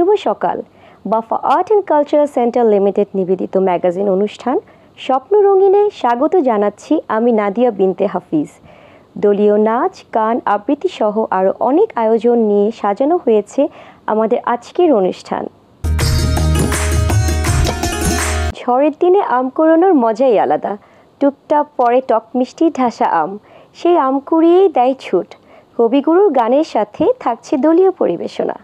শুভ সকাল। BAFA art and culture centre limited নিবেদিত magazine অনুষ্ঠান স্বপ্ন রঙিনে স্বাগত জানাচ্ছি আমি নাদিয়া বিনতে হাফিজ। দলীয় নাচ, গান, আবৃত্তি সহ আরও অনেক আয়োজন নিয়ে সাজানো হয়েছে আমাদের আজকের অনুষ্ঠান। ঝড়ের দিনে আম কুড়োনোর মজাই আলাদা। টুপটাপ পরে টক মিষ্টি ঠাসা আম, সেই আম কুড়িয়েই দেয় ছুট। কবিগুরুর গানের সাথে থাকছে দলীয় পরিবেশনা।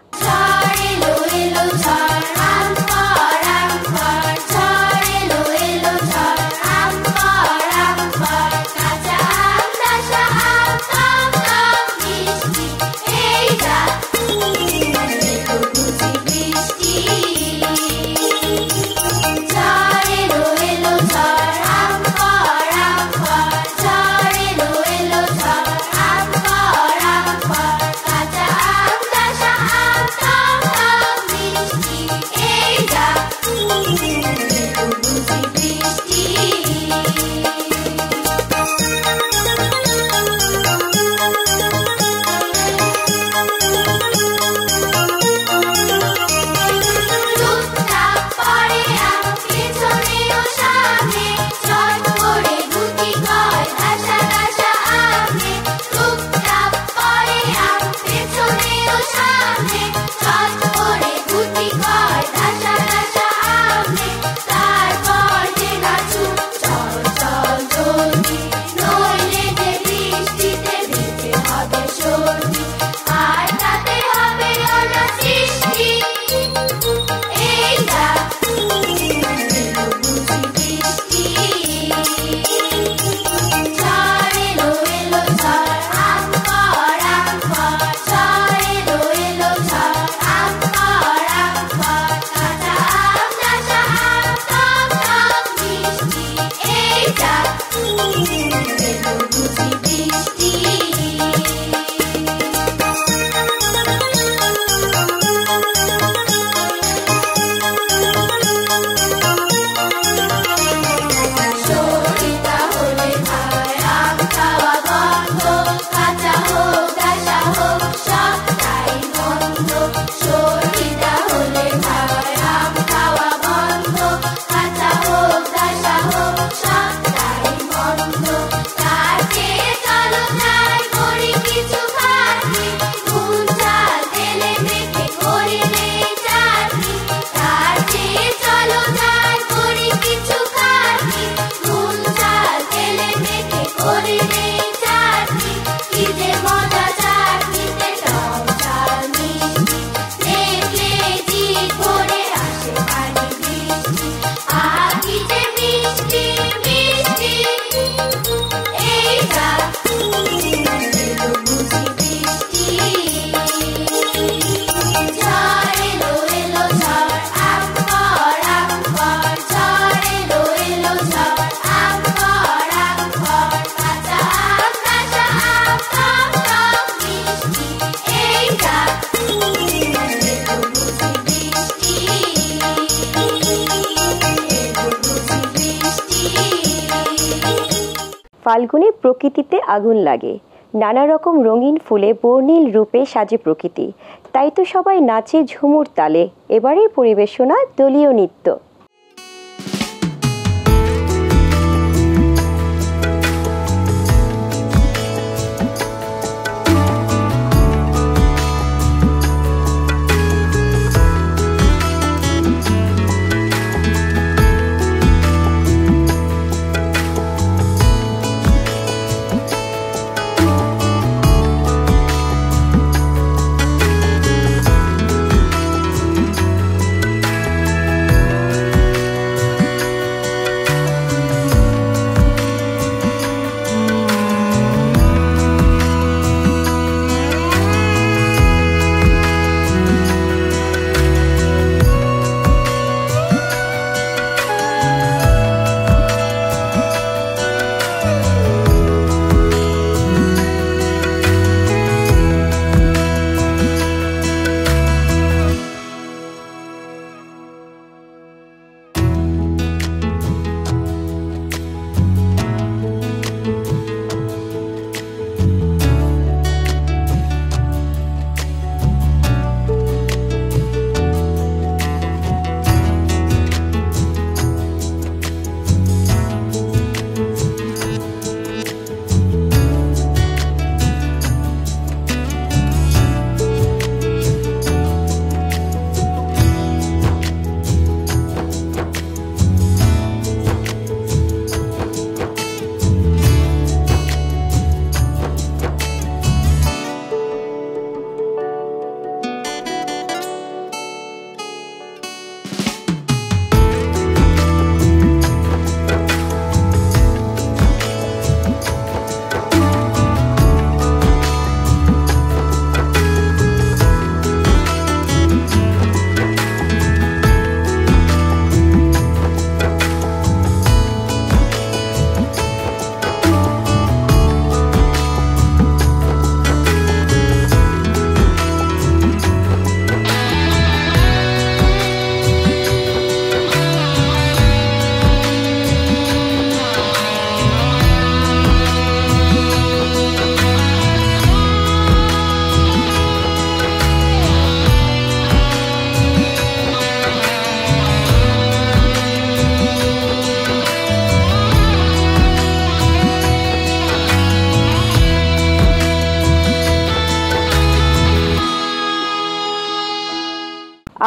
ফাল্গুনে প্রকৃতিতে আগুন লাগে, নানা রকম রঙিন ফুলে বর্ণিল রূপে সাজে প্রকৃতি। তাই তো সবাই নাচে ঝুমুর তালে। এবারের পরিবেশনা দলীয় নৃত্য।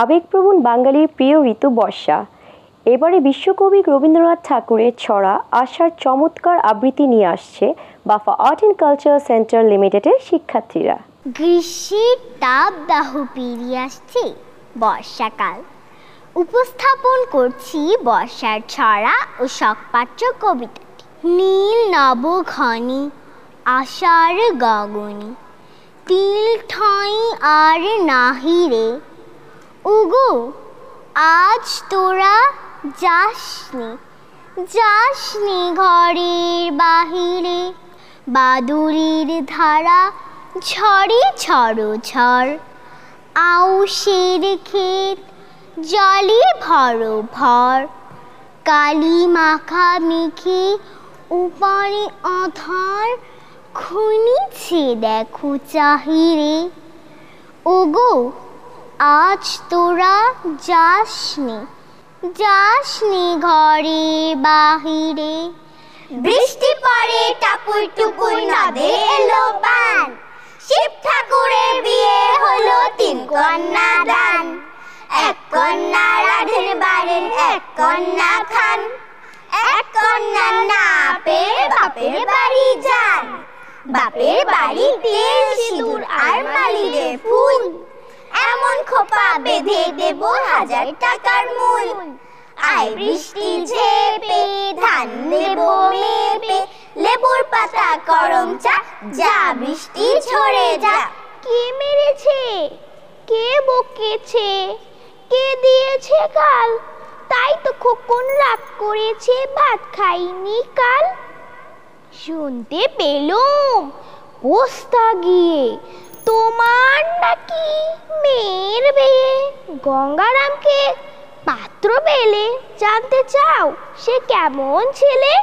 আবেগপ্রবণ বাঙালির প্রিয় ঋতু বর্ষা। এবারে বিশ্বকবি রবীন্দ্রনাথ ঠাকুরের ছড়া আশার চমৎকার আবৃত্তি নিয়ে আসছে বাফা আর্ট অ্যান্ড কালচার সেন্টার লিমিটেডের শিক্ষার্থীরা। গ্রীষ্মের তাপদাহ পেরিয়ে আসছে বর্ষাকাল। উপস্থাপন করছি বর্ষার ছড়া ও শখপাঠ্য কবিতাটি। নীল নবঘনি আষাঢ় গগনে, তিল ঠাঁই আর নাহিরে। ওগো আজ তোরা যাসনি ঘরের বাহিরে। বাদুড়ির ধারা ঝরে ঝড়, আউশের ক্ষেত জলে ভর। কালি মাখা মেঘে উপরে আধার, খুনিছে দেখো চাহিরে। ওগো আজ তোরা যাসনি ঘরে বাহিরে। বৃষ্টি পড়ে টাপুর টুপুর, নদে এলো বান। শিব ঠাকুরের বিয়ে হলো 3 কন্যা দান। 1 কন্যা রাধের বাড়েন, 1 কন্যা খান। 1 কন্যা না পেয়ে বাপের বাড়ি যান। বাপের বাড়ি তেল সিঁদুর আর মালিরে ফুল। এমন খোপা বেঁধে দেব 1000 টাকার মূল। আয় বৃষ্টি ঝেপে ধান দেব মেপে। লেবুর পাতা করম চা, যা বৃষ্টি ঝরে যা। কে মেরেছে, কে বকেছে, কে দিয়েছে গাল? তাই তো খোকন রাগ করেছে, ভাত খাইনি কাল। শুনতে পেলুম পোস্তা গিয়ে, তোমার নাকি মেয়ের বিয়ে। গঙ্গারামকে পাত্র পেলে জানতে চাও, সে কেমন ছেলে?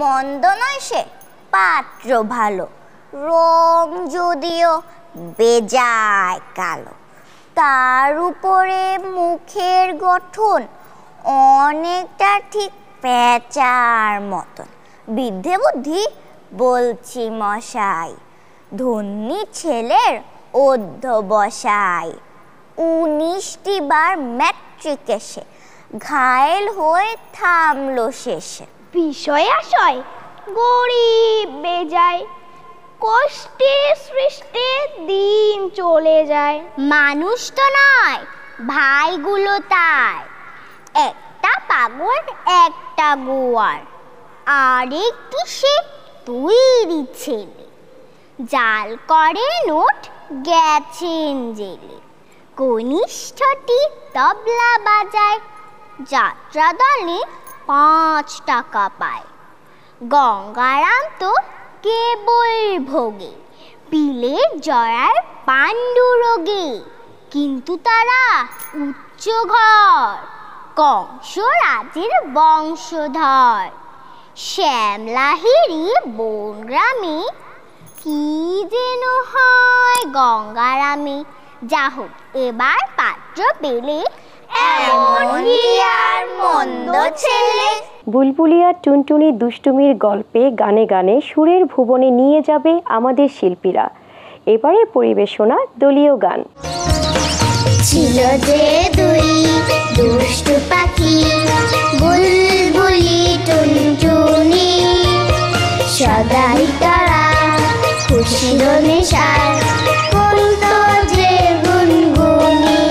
মন্দ নয় সে, পাত্র ভালো, রং যদিও বেজায় কালো। তার উপরে মুখের গঠন অনেকটা ঠিক পেঁচার মতন। বিদ্যে বুদ্ধি বলছি মশাই, ধন্যী ছেলের অধ্যবসায়। 19টি বার ম্যাট্রিক এসে ঘায়েল হয়ে থামলো শেষে। বিষয় আশয় গরিব বেজায়, কষ্টে সৃষ্টে দিন চলে যায়। মানুষ তো নয় ভাইগুলো তাই, একটা পাগল একটা গোয়ার। আর একটু সে তৈরি ছেলে, জাল করে নোট গেছেন জেলে। কনিষ্ঠটি তবলা বাজায়, যাত্রা দলে 5 টাকা পায়। গঙ্গারাম তো কেবল ভোগে, পিলের জরার পাণ্ডুরোগে। কিন্তু তারা উচ্চ ঘর, কংস রাজের বংশধর। শ্যামলাহিরি বন গ্রামে কি যেন হয় গঙ্গারামে। যা হোক এবার পাত্র পেলে এমন কি আর মন্দ ছেলে। বুলবুলিয়া টুনটুনি দুষ্টুমির গল্পে গানে গানে সুরের ভুবনে নিয়ে যাবে আমাদের শিল্পীরা। এবারে পরিবেশনা দলীয় গান। ছিল যে 2 দুষ্টু পাখি, বুলবুলি টুনটুনি। সদাই তারা খুশির নেশায় করতো যে গুনগুনি।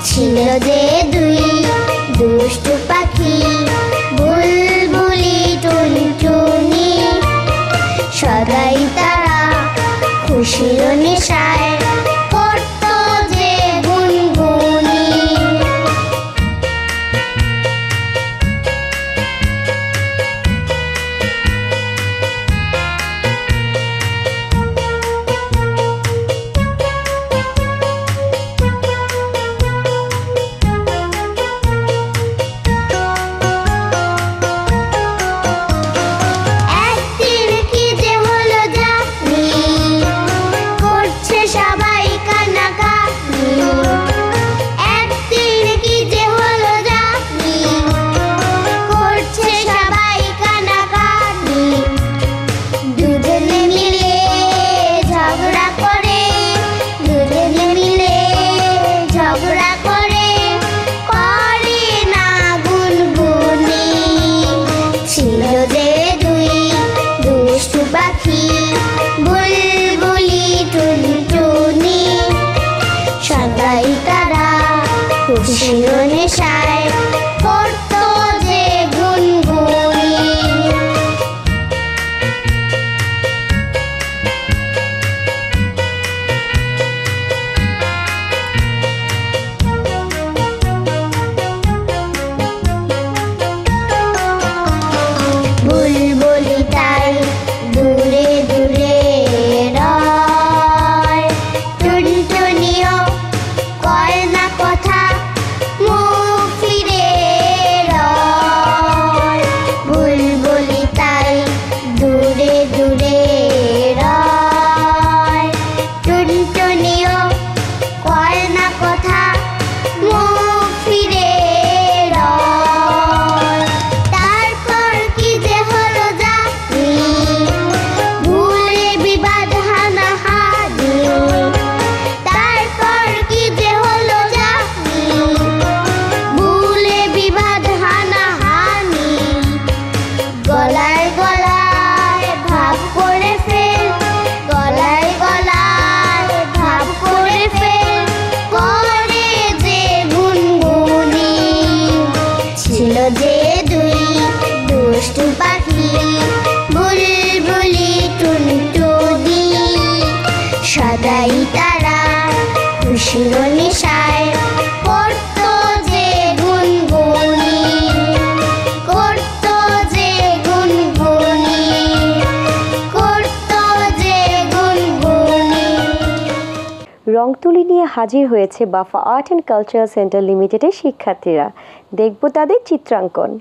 ছিল যে 2 দুষ্টু পাখি, বুলবুলি টুনটুনি। সদাই তারা খুশির নেশায় করতো যে গুনগুনি। খুশির নেশায় করতো যে গুনগুনি। বুলবুলি তাই দূরে দূরে রয়, টুনটুনিও কয় না কথা, মুখ ফিরে রয়। বুলবুলি তাই দূরে দূরে রয়, টুনটুনিও কয় না কথা, মুখ ফিরে রয়। তারপর কি যে হলো জানি, ভুলে বিবাদ হানাহানি। তারপর কি যে হলো জানি, ভুলে বিবাদ হানাহানি। গলায় গলায় ভাব করে ফেল, গলায় গলায় ভাব করে ফেল, করে যে গুনগুনি। ছিল যে দুই দুষ্টু পাখি, বুলবুলি টুনটুনি। সদাই তারা খুশির নেশায় করতো যে গুনগুনি, করতো যে গুনগুনি, করতো যে গুনগুনি। রংতুলি নিয়ে হাজির হয়েছে বাফা আর্ট অ্যান্ড কালচারাল সেন্টার লিমিটেডের শিক্ষার্থীরা। দেখব তাদের চিত্রাঙ্কন।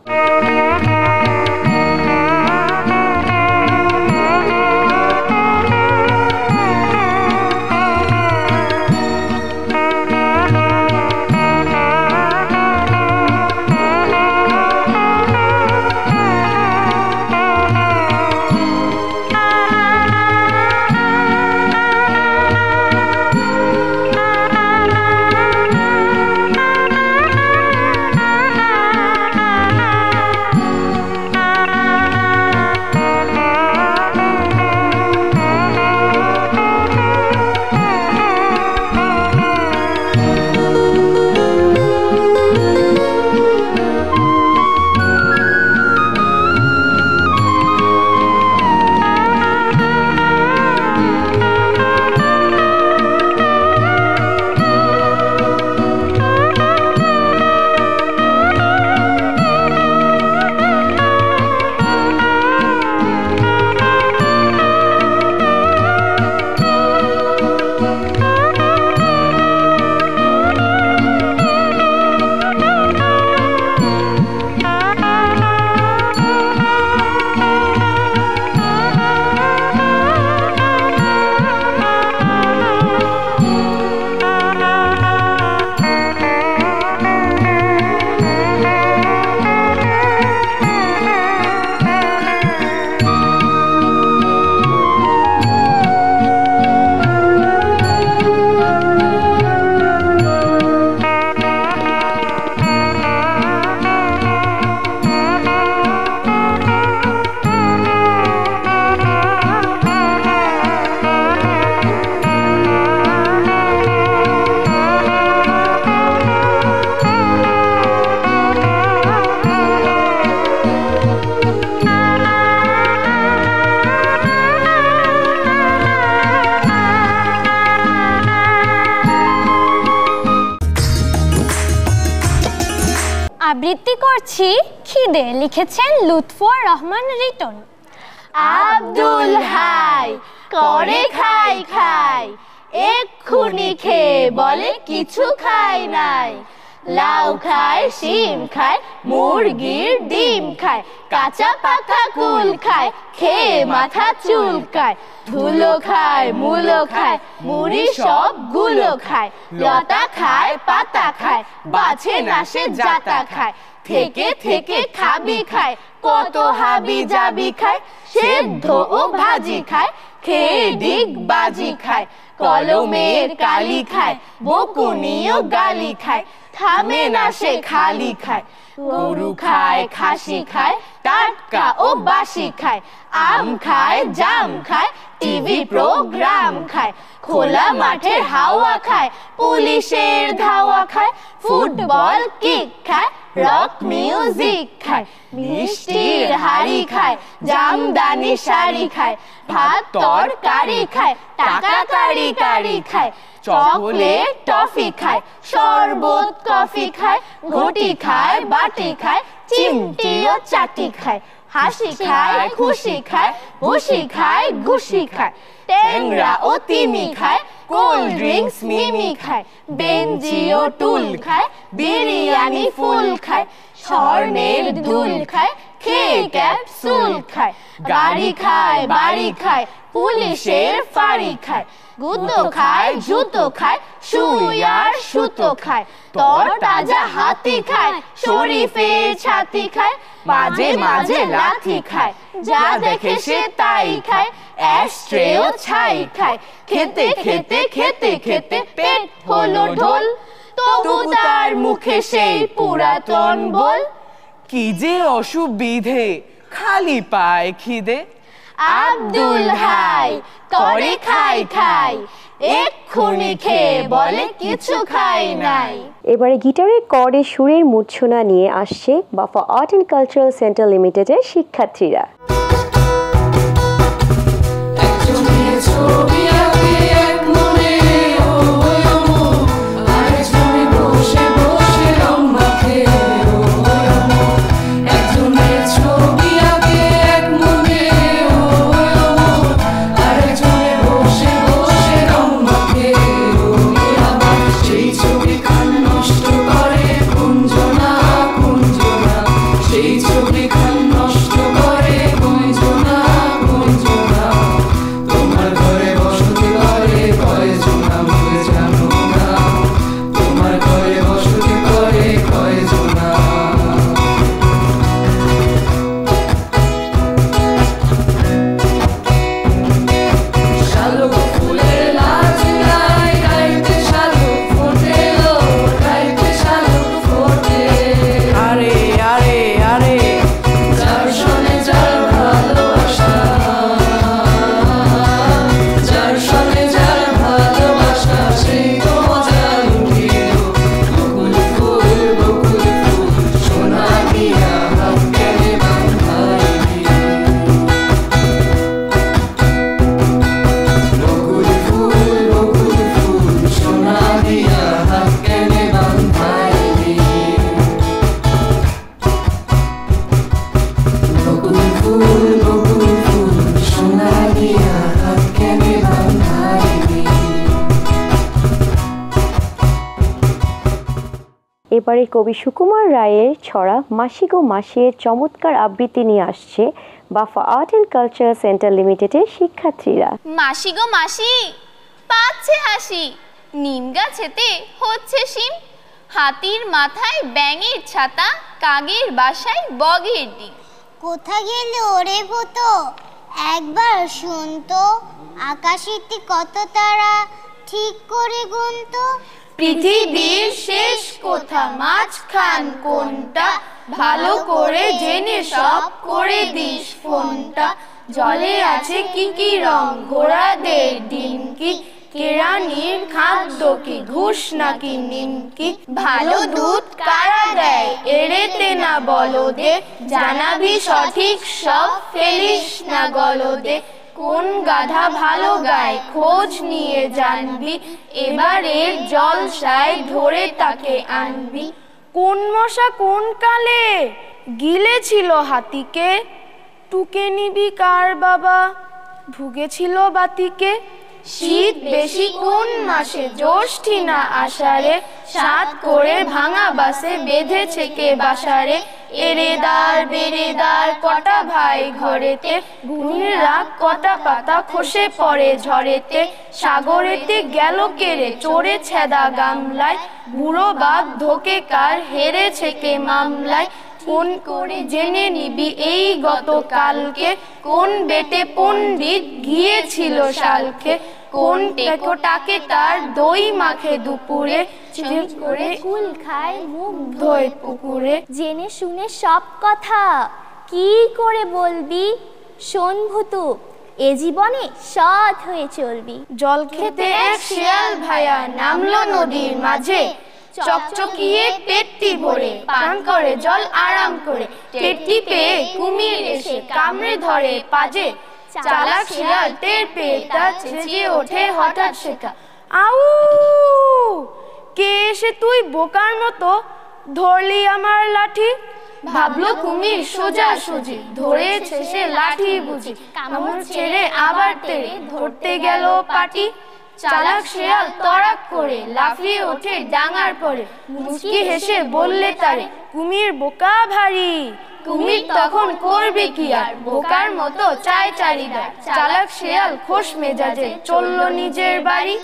আবৃত্তি করছি খিদে, লিখেছেন লুৎফর রহমান রিটন। আব্দুল হাই করে খাই খাই, এক্ষুনি খেয়ে বলে কিছু খাই নাই। লাউ খায়, শিম খায়, মুরগির ডিম খায়, কাঁচা পাকা কুল খায়, খেয়ে মাথা চুলকায়। ধুলো খায়, মুলো খায়, মুড়ি সবগুলো খায়। লতা খায়, পাতা খায়, বাছে না সে জাতা খায়। থেকে থেকে খাবি খায়, কত হাবি জাবি খায়। সেদ্ধ ও ভাজি খায়, খেয়ে ডিগ বাজি খায়। কলমের কালি খায়, বকুনিও গালি খায়। থামে না সে খালি খায়। গরু খায়, খাসি খায়, টাটকা ও বাসি খায়। আম খায়, জাম খায়, টিভি প্রোগ্রাম খায়। খোলা মাঠের হাওয়া খায়, পুলিশের ধাওয়া খায়। ফুটবল কিক খায়, রক মিউজিক খায়, মিষ্টির হাড়ি খায়, জামদানি শাড়ি খায়, ভাত তরকারি খায়, টাকা কারি কারি খায়, চকলেট টফি খায়, শরবত কফি খায়, ঘটি খায়, বাটি খায়, চিমটি ও চাটি খায়, হাসি খায়, খুশি খায়, ভুসি খায়, ঘুষি খায়, ট্যাংরা ও তিমি খায়, কোল্ড ড্রিঙ্কস মিমি খায়, বেঞ্জি ও টুল খায়, বিরিয়ানি ফুল খায়, স্বর্ণের দুল খায়, খেয়ে ক্যাপসুল খায়, গাড়ি খায়, বাড়ি খায়, পুলিশের ফাঁড়ি খায়, গুতো খায়, জুতো খায়, সুই আর সুতো খায়, তর তাজা হাতি খায়, শরীফের ছাতি খায়, মাঝে মাঝে লাথি খায়, যা দেখে সে তাই খায়, অ্যাশট্রেও ছাই খায়, খেতে খেতে খেতে খেতে পেট হলো ঢোল, তবু তার মুখে সেই পুরাতন বল, কি যে অসুবিধে, খালি পায় খিদে। আব্দুল হাই করে খাই খাই, এক্ষুনি খেয়ে বলে কিছু খাই নাই। এবারে গিটারের কর্ডে সুরের মূর্ছনা নিয়ে আসছে বাফা আর্ট অ্যান্ড কালচারাল সেন্টার লিমিটেডের শিক্ষার্থীরা। এবারে কবি সুকুমার রায়ের ছড়া মাসি গো মাসির চমৎকার আবৃত্তি নিয়ে আসছে বাফা আর্ট অ্যান্ড কালচারাল সেন্টার লিমিটেডের শিক্ষার্থীরা। মাসি গো মাসি পাচ্ছে হাসি, নিম গাছেতে হচ্ছে শিম, হাতির মাথায় ব্যাঙের ছাতা, কাকের বাসায় বগের ডিম। কোথা গেলে ওরে ভূতো, একবার শুনতো, আকাশেতে কত তারা, ঠিক করে গুনতো। পৃথিবীর শেষ কোথা, মাঝখান কোনটা, ভালো করে জেনে সব করে দিস ফোনটা। জলে আছে কি কি রং, ঘোড়াদের ডিম কি, কেরানির খাদ্য কি, ঘুষ নাকি নিমকি। ভালো দুধ কারা দেয়, এড়েতে না বলদে, জানাবি সঠিক সব, ফেলিস না গলদে। কোন গাধা ভালো গায়, খোঁজ নিয়ে জানবি, এবারের জলসায় ধরে তাকে আনবি। কোন মশা কোন কালে গিলেছিল হাতিকে, টুকে নিবি কার বাবা ভুগেছিল বাতিকে। শীত বেশি কোন মাসে, জ্যৈষ্ঠী না আষাঢ়ে, সাত করে ভাঙা বাসে বেঁধেছে কে বাসারে। এরেদার বেরেদার কটা ভাই ঘরেতে, গুণের রাগ কটা পাতা খসে পড়ে ঝড়েতে। সাগরেতে গেল কেড়ে চড়ে ছেদা গামলায়, বুড়ো বাঘ ধোকে কার হেরেছে কে মামলায়। কোন করে জেনে নিবি এই গতকালকে, কোন বেটে পণ্ডিত গিয়েছিল শালকে। কোন টেকোটাকে তার দই মাখে দুপুরে, চুপ করে কুল খায় মুখ ধোয় পুকুরে। জেনে শুনে সব কথা কি করে বলবি, শোন ভূতু এ জীবনে সৎ হয়ে চলবি। জল খেতে এক শিয়াল ভায়া নামলো নদীর মাঝে, চকচকিয়ে পেটটি ভরে পান করে জল আরাম করে। টেরটি পেয়ে কুমির এসে কামড়ে ধরে পাজে, চালাক শিয়াল টের পেয়ে তা চেঁচিয়ে ওঠে হঠাৎ শেখা, আউ! কে এসে তুই বোকার মতো ধরলি আমার লাঠি? ভাবলো কুমির সোজা সুজি, ধরেছে সে লাঠি বুঝি, কামড় ছেড়ে আবার তেড়ে ধরতে গেল পাটি। চালাক শিয়াল তড়াক করে লাফিয়ে ওঠে ডাঙার পরে, মুচকি হেসে বললে তারে, কুমির বোকা ভারী। কুমির তখন করবে কি আর, বোকার মতো চায় চারিদার। চালাক শিয়াল খোশ মেজাজে চলল নিজের বাড়ি।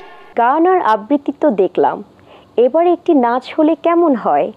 গান আর আবৃত্তি তো দেখলাম, এবার একটি নাচ হলে কেমন হয়?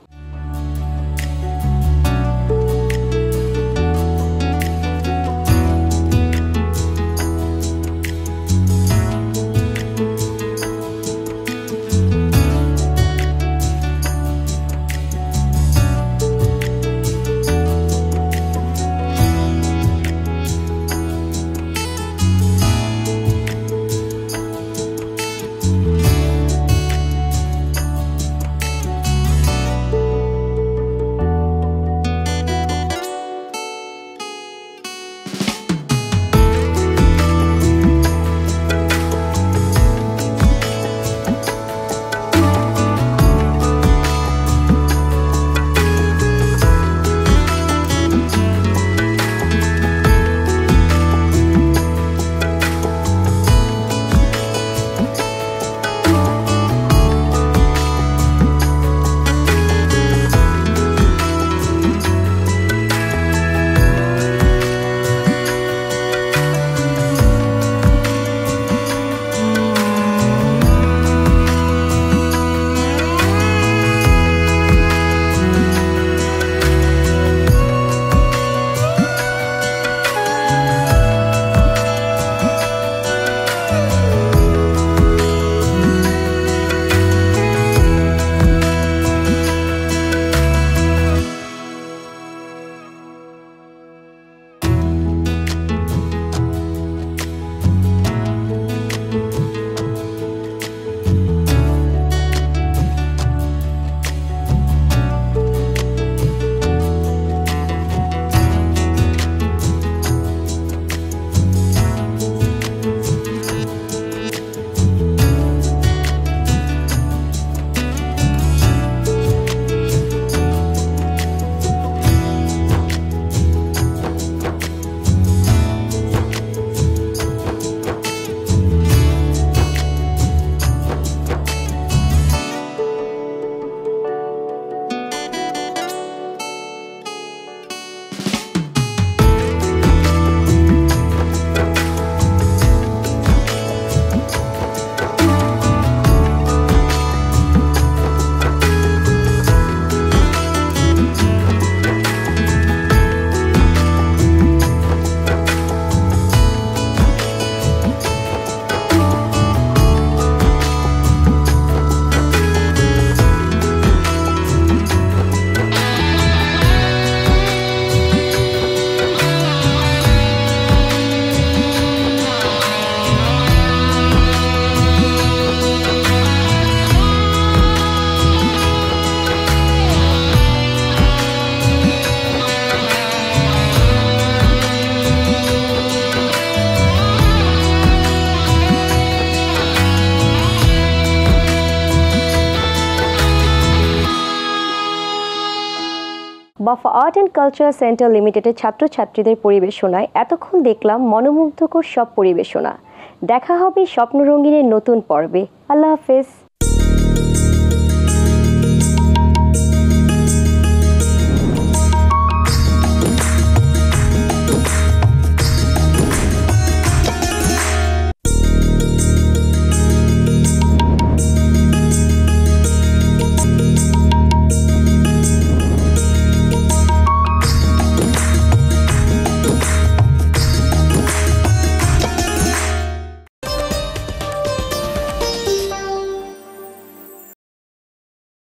বাফা আর্ট অ্যান্ড কালচার সেন্টার লিমিটেডের ছাত্রছাত্রীদের পরিবেশনায় এতক্ষণ দেখলাম মনোমুগ্ধকর সব পরিবেশনা। দেখা হবে স্বপ্নরঙ্গিনের নতুন পর্বে। আল্লাহ হাফেজ।